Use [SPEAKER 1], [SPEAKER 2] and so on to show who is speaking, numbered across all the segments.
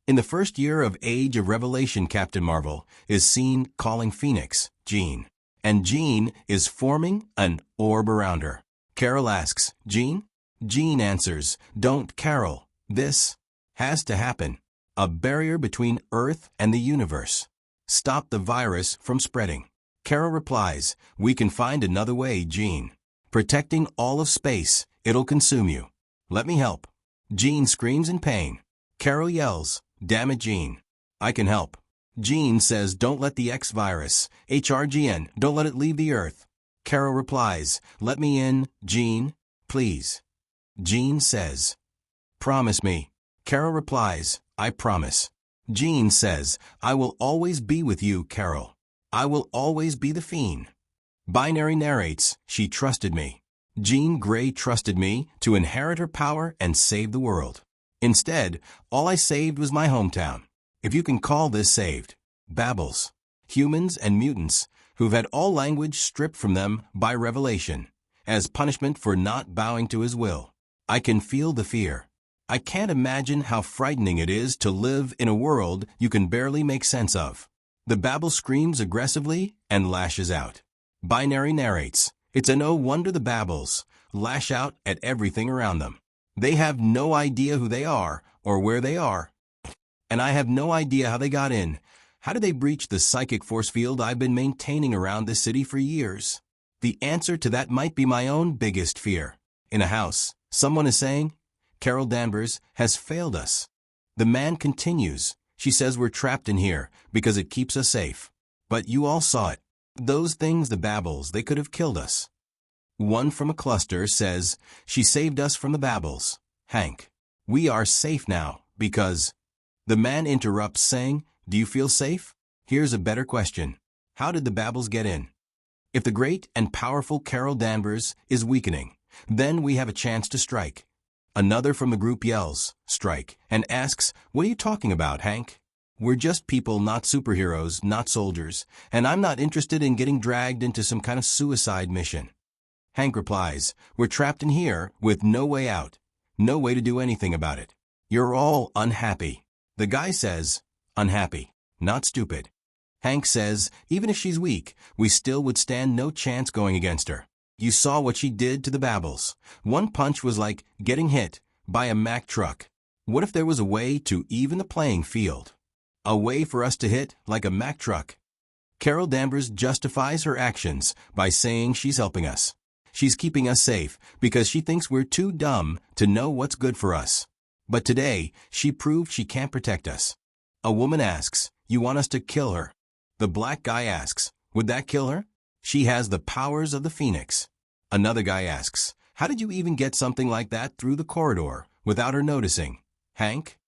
[SPEAKER 1] In the first year of Age of Revelation, Captain Marvel is seen calling Phoenix, Jean. And Jean is forming an orb around her. Carol asks, Jean? Jean answers, don't, Carol. This has to happen. A barrier between Earth and the universe. Stop the virus from spreading. Carol replies, we can find another way, Jean. Protecting all of space, it'll consume you. Let me help. Jean screams in pain. Carol yells, damn it, Jean. I can help. Jean says, don't let the X virus, HRGN, don't let it leave the Earth. Carol replies, let me in, Jean, please. Jean says, promise me. Carol replies, I promise. Jean says, I will always be with you, Carol. I will always be the Fiend. Binary narrates, she trusted me. Jean Grey trusted me to inherit her power and save the world. Instead, all I saved was my hometown. If you can call this saved. Babbles. Humans and mutants who've had all language stripped from them by revelation, as punishment for not bowing to his will. I can feel the fear. I can't imagine how frightening it is to live in a world you can barely make sense of. The Babel screams aggressively and lashes out. Binary narrates, it's a no wonder the Babels lash out at everything around them. They have no idea who they are or where they are. And I have no idea how they got in. How did they breach the psychic force field I've been maintaining around this city for years? The answer to that might be my own biggest fear. In a house, someone is saying, Carol Danvers has failed us. The man continues. She says we're trapped in here because it keeps us safe. But you all saw it. Those things, the Babels, they could have killed us. One from a cluster says, she saved us from the Babels. Hank, we are safe now because... The man interrupts saying, do you feel safe? Here's a better question. How did the Babels get in? If the great and powerful Carol Danvers is weakening, then we have a chance to strike. Another from the group yells, strike, and asks, what are you talking about, Hank? We're just people, not superheroes, not soldiers, and I'm not interested in getting dragged into some kind of suicide mission. Hank replies, we're trapped in here with no way out, no way to do anything about it. You're all unhappy. The guy says, unhappy, not stupid. Hank says, even if she's weak, we still would stand no chance going against her. You saw what she did to the Babels. One punch was like getting hit by a Mack truck. What if there was a way to even the playing field? A way for us to hit like a Mack truck? Carol Danvers justifies her actions by saying she's helping us. She's keeping us safe because she thinks we're too dumb to know what's good for us. But today, she proved she can't protect us. A woman asks, you want us to kill her? The black guy asks, would that kill her? She has the powers of the Phoenix. Another guy asks, how did you even get something like that through the corridor without her noticing? Hank?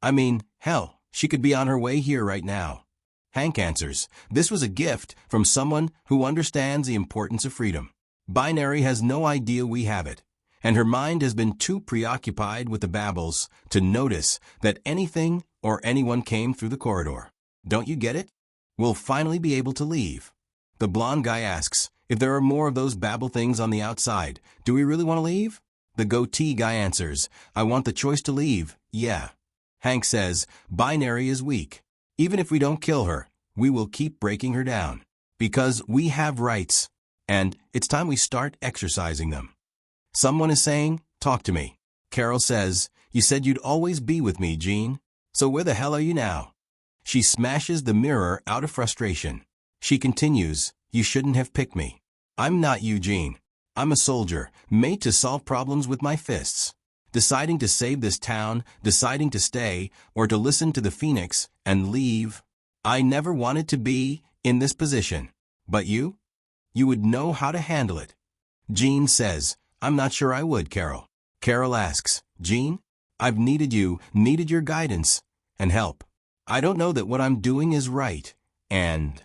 [SPEAKER 1] I mean, hell, she could be on her way here right now. Hank answers, this was a gift from someone who understands the importance of freedom. Binary has no idea we have it. And her mind has been too preoccupied with the Babels to notice that anything or anyone came through the corridor. Don't you get it? We'll finally be able to leave. The blonde guy asks, if there are more of those Babel things on the outside, do we really want to leave? The goatee guy answers, I want the choice to leave, yeah. Hank says, Binary is weak. Even if we don't kill her, we will keep breaking her down. Because we have rights, and it's time we start exercising them. Someone is saying, talk to me. Carol says, you said you'd always be with me, Jean. So where the hell are you now? She smashes the mirror out of frustration. She continues, you shouldn't have picked me. I'm not you, Jean. I'm a soldier, made to solve problems with my fists. Deciding to save this town, deciding to stay, or to listen to the Phoenix and leave. I never wanted to be in this position. But you? You would know how to handle it. Jean says, I'm not sure I would, Carol. Carol asks, Jean, I've needed your guidance and help. I don't know that what I'm doing is right. And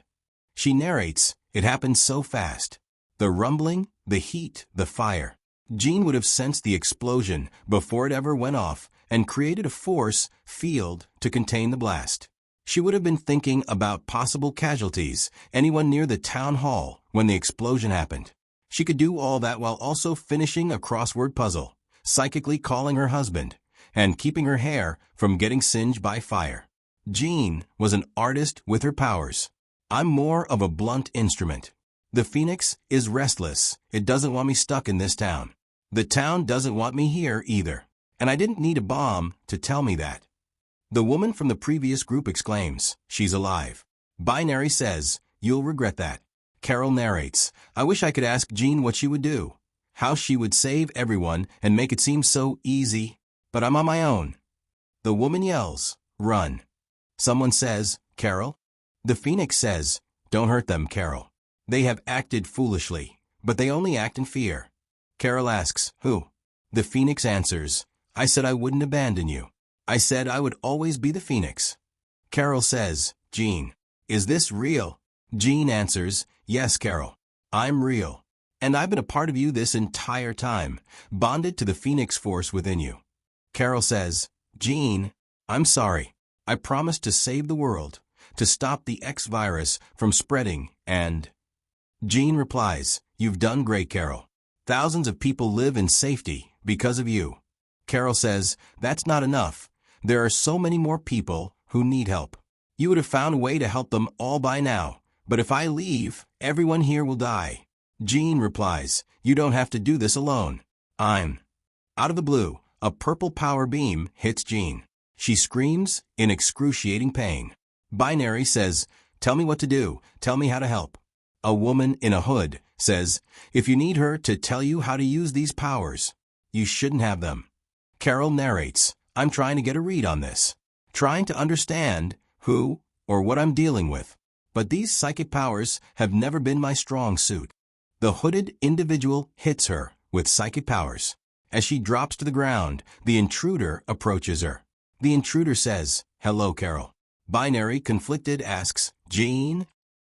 [SPEAKER 1] she narrates, it happened so fast. The rumbling, the heat, the fire. Jean would have sensed the explosion before it ever went off and created a force field to contain the blast. She would have been thinking about possible casualties, anyone near the town hall when the explosion happened. She could do all that while also finishing a crossword puzzle, psychically calling her husband, and keeping her hair from getting singed by fire. Jean was an artist with her powers. I'm more of a blunt instrument. The Phoenix is restless. It doesn't want me stuck in this town. The town doesn't want me here either. And I didn't need a bomb to tell me that. The woman from the previous group exclaims, she's alive. Binary says, you'll regret that. Carol narrates, I wish I could ask Jean what she would do. How she would save everyone and make it seem so easy. But I'm on my own. The woman yells, run. Someone says, Carol? The Phoenix says, don't hurt them, Carol. They have acted foolishly, but they only act in fear. Carol asks, who? The Phoenix answers, I said I wouldn't abandon you. I said I would always be the Phoenix. Carol says, Jean, is this real? Jean answers, yes, Carol. I'm real. And I've been a part of you this entire time, bonded to the Phoenix force within you. Carol says, Jean, I'm sorry. I promised to save the world, to stop the X virus from spreading, and... Jean replies, you've done great, Carol. Thousands of people live in safety because of you. Carol says, that's not enough. There are so many more people who need help. You would have found a way to help them all by now, but if I leave, everyone here will die. Jean replies, you don't have to do this alone. I'm... Out of the blue, a purple power beam hits Jean. She screams in excruciating pain. Binary says, tell me what to do, tell me how to help. A woman in a hood says, if you need her to tell you how to use these powers, you shouldn't have them. Carol narrates, I'm trying to get a read on this, trying to understand who or what I'm dealing with, but these psychic powers have never been my strong suit. The hooded individual hits her with psychic powers. As she drops to the ground, the intruder approaches her. The intruder says, hello, Carol. Binary, conflicted, asks, Jean,